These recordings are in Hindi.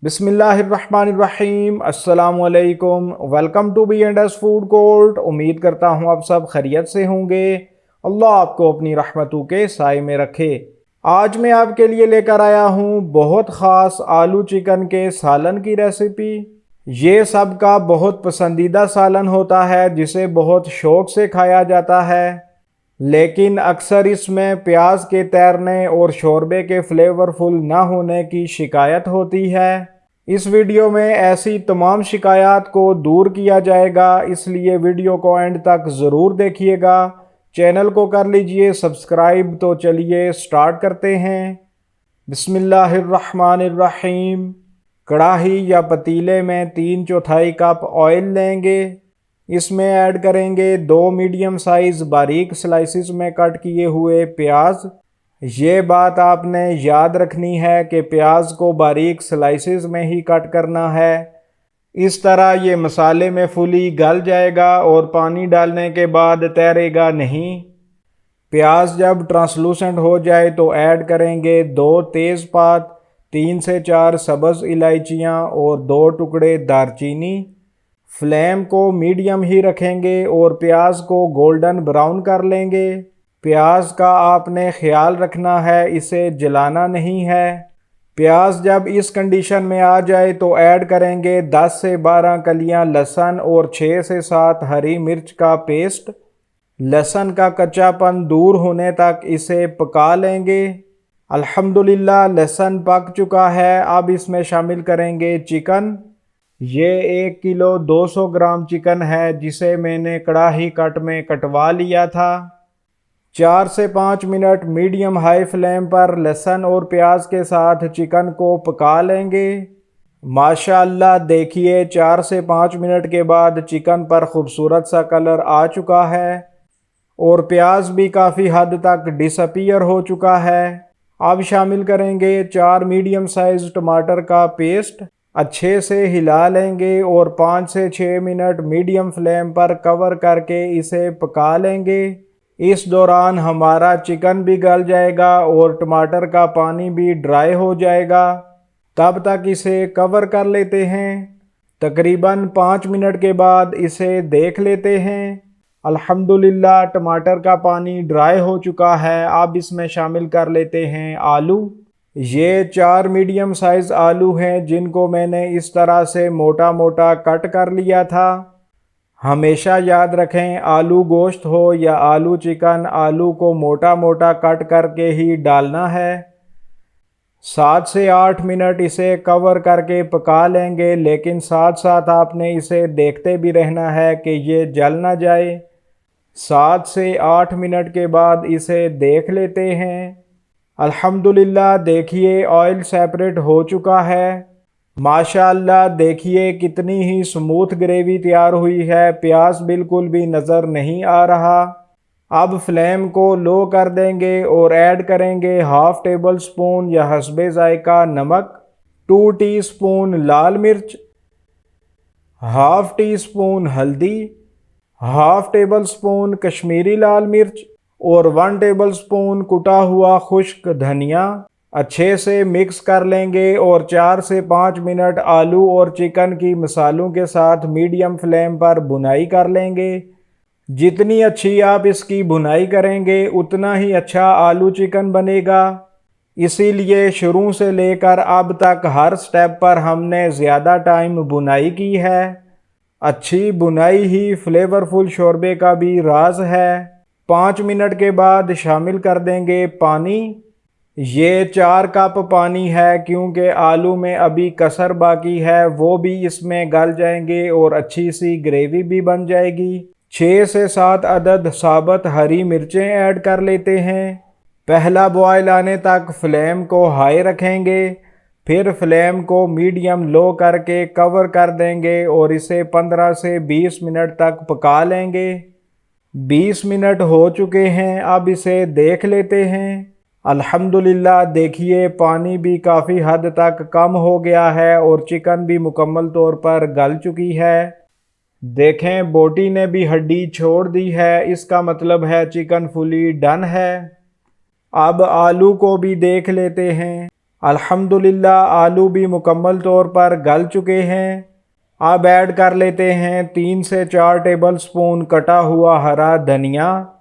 बिस्मिल्लाहिर्रहमानिर्रहीम अस्सलामुअलैकुम। Welcome to B&S food court. उम्मीद करता हूँ आप सब खैरियत से होंगे। अल्लाह आपको अपनी रहमतों के साए में रखे। आज मैं आपके लिए लेकर आया हूँ बहुत ख़ास आलू चिकन के सालन की रेसिपी। ये सबका बहुत पसंदीदा सालन होता है जिसे बहुत शौक से खाया जाता है, लेकिन अक्सर इसमें प्याज के तैरने और शोरबे के फ्लेवरफुल ना होने की शिकायत होती है। इस वीडियो में ऐसी तमाम शिकायत को दूर किया जाएगा, इसलिए वीडियो को एंड तक ज़रूर देखिएगा। चैनल को कर लीजिए सब्सक्राइब। तो चलिए स्टार्ट करते हैं। बिस्मिल्लाहिर्रहमानिर्रहीम। कढ़ाई या पतीले में 3/4 कप ऑयल लेंगे। इसमें ऐड करेंगे 2 मीडियम साइज बारीक स्लाइसिस में कट किए हुए प्याज। ये बात आपने याद रखनी है कि प्याज को बारीक स्लाइसिस में ही कट करना है। इस तरह ये मसाले में फुली गल जाएगा और पानी डालने के बाद तैरेगा नहीं। प्याज जब ट्रांसलूसेंट हो जाए तो ऐड करेंगे 2 तेज़पात, 3 से 4 सब्ज़ इलायचियाँ और 2 टुकड़े दारचीनी। फ्लेम को मीडियम ही रखेंगे और प्याज को गोल्डन ब्राउन कर लेंगे। प्याज का आपने ख्याल रखना है, इसे जलाना नहीं है। प्याज जब इस कंडीशन में आ जाए तो ऐड करेंगे 10 से 12 कलियां लहसुन और 6 से 7 हरी मिर्च का पेस्ट। लहसुन का कच्चापन दूर होने तक इसे पका लेंगे। अल्हम्दुलिल्लाह लहसुन पक चुका है। अब इसमें शामिल करेंगे चिकन। ये 1 किलो 200 ग्राम चिकन है जिसे मैंने कढ़ाई कट में कटवा लिया था। 4 से 5 मिनट मीडियम हाई फ्लेम पर लहसुन और प्याज के साथ चिकन को पका लेंगे। माशाअल्लाह देखिए 4 से 5 मिनट के बाद चिकन पर खूबसूरत सा कलर आ चुका है और प्याज भी काफ़ी हद तक डिसअपीयर हो चुका है। अब शामिल करेंगे 4 मीडियम साइज टमाटर का पेस्ट। अच्छे से हिला लेंगे और 5 से 6 मिनट मीडियम फ्लेम पर कवर करके इसे पका लेंगे। इस दौरान हमारा चिकन भी गल जाएगा और टमाटर का पानी भी ड्राई हो जाएगा। तब तक इसे कवर कर लेते हैं। तकरीबन 5 मिनट के बाद इसे देख लेते हैं। अल्हम्दुलिल्लाह टमाटर का पानी ड्राई हो चुका है। अब इसमें शामिल कर लेते हैं आलू। ये 4 मीडियम साइज आलू हैं जिनको मैंने इस तरह से मोटा मोटा कट कर लिया था। हमेशा याद रखें, आलू गोश्त हो या आलू चिकन, आलू को मोटा मोटा कट करके ही डालना है। 7 से 8 मिनट इसे कवर करके पका लेंगे, लेकिन साथ साथ आपने इसे देखते भी रहना है कि ये जल ना जाए। 7 से 8 मिनट के बाद इसे देख लेते हैं। अल्हम्दुलिल्लाह देखिए ऑयल सेपरेट हो चुका है। माशाअल्लाह देखिए कितनी ही स्मूथ ग्रेवी तैयार हुई है। प्याज बिल्कुल भी नज़र नहीं आ रहा। अब फ्लेम को लो कर देंगे और ऐड करेंगे 1/2 टेबल स्पून या हस्बे जायका नमक, 2 टीस्पून लाल मिर्च, 1/2 टीस्पून हल्दी, 1/2 टेबल स्पून कश्मीरी लाल मिर्च और 1 टेबल स्पून कुटा हुआ खुश्क धनिया। अच्छे से मिक्स कर लेंगे और 4 से 5 मिनट आलू और चिकन की मसालों के साथ मीडियम फ्लेम पर भुनाई कर लेंगे। जितनी अच्छी आप इसकी भुनाई करेंगे उतना ही अच्छा आलू चिकन बनेगा। इसीलिए शुरू से लेकर अब तक हर स्टेप पर हमने ज़्यादा टाइम भुनाई की है। अच्छी भुनाई ही फ्लेवरफुल शोरबे का भी राज है। 5 मिनट के बाद शामिल कर देंगे पानी। ये 4 कप पानी है क्योंकि आलू में अभी कसर बाकी है, वो भी इसमें गल जाएंगे और अच्छी सी ग्रेवी भी बन जाएगी। 6 से 7 अदद साबुत हरी मिर्चें ऐड कर लेते हैं। पहला बॉयल आने तक फ्लेम को हाई रखेंगे, फिर फ्लेम को मीडियम लो करके कवर कर देंगे और इसे 15 से 20 मिनट तक पका लेंगे। 20 मिनट हो चुके हैं। अब इसे देख लेते हैं। अल्हम्दुलिल्लाह देखिए पानी भी काफ़ी हद तक कम हो गया है और चिकन भी मुकम्मल तौर पर गल चुकी है। देखें बोटी ने भी हड्डी छोड़ दी है, इसका मतलब है चिकन फुली डन है। अब आलू को भी देख लेते हैं। अल्हम्दुलिल्लाह आलू भी मुकम्मल तौर पर गल चुके हैं। अब ऐड कर लेते हैं 3 से 4 टेबलस्पून कटा हुआ हरा धनिया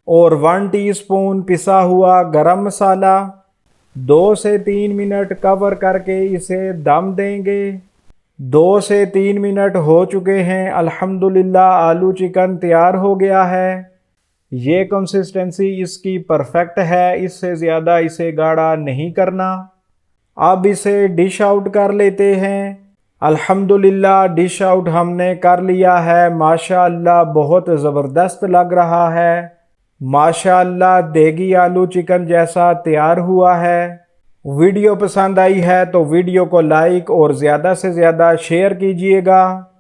और 1 टीस्पून पिसा हुआ गरम मसाला। 2 से 3 मिनट कवर करके इसे दम देंगे। 2 से 3 मिनट हो चुके हैं। अल्हम्दुलिल्लाह आलू चिकन तैयार हो गया है। ये कंसिस्टेंसी इसकी परफेक्ट है, इससे ज़्यादा इसे गाढ़ा नहीं करना। अब इसे डिश आउट कर लेते हैं। अल्हम्दुलिल्लाह डिश आउट हमने कर लिया है। माशाअल्लाह बहुत ज़बरदस्त लग रहा है। माशाअल्लाह देगी आलू चिकन जैसा तैयार हुआ है। वीडियो पसंद आई है तो वीडियो को लाइक और ज़्यादा से ज़्यादा शेयर कीजिएगा।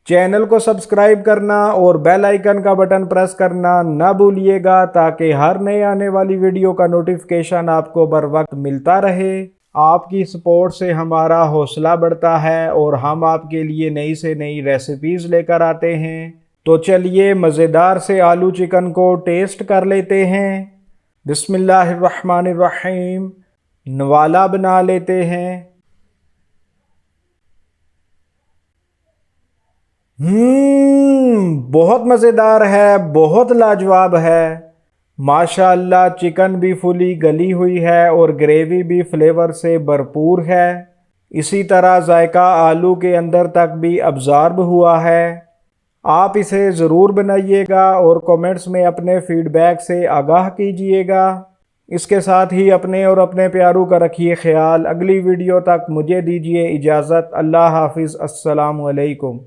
चैनल को सब्सक्राइब करना और बेल आइकन का बटन प्रेस करना ना भूलिएगा ताकि हर नए आने वाली वीडियो का नोटिफिकेशन आपको बर वक्त मिलता रहे। आपकी सपोर्ट से हमारा हौसला बढ़ता है और हम आपके लिए नई से नई रेसिपीज़ लेकर आते हैं। तो चलिए मज़ेदार से आलू चिकन को टेस्ट कर लेते हैं। बिस्मिल्लाहिर्रहमानिर्रहीम। नवाला बना लेते हैं। बहुत मज़ेदार है, बहुत लाजवाब है। माशाअल्लाह चिकन भी फुली गली हुई है और ग्रेवी भी फ्लेवर से भरपूर है। इसी तरह जायका आलू के अंदर तक भी अब्ज़ॉर्ब हुआ है। आप इसे ज़रूर बनाइएगा और कमेंट्स में अपने फीडबैक से आगाह कीजिएगा। इसके साथ ही अपने और अपने प्यारों का रखिए ख्याल। अगली वीडियो तक मुझे दीजिए इजाज़त। अल्लाह हाफिज़। अस्सलामु अलैकुम।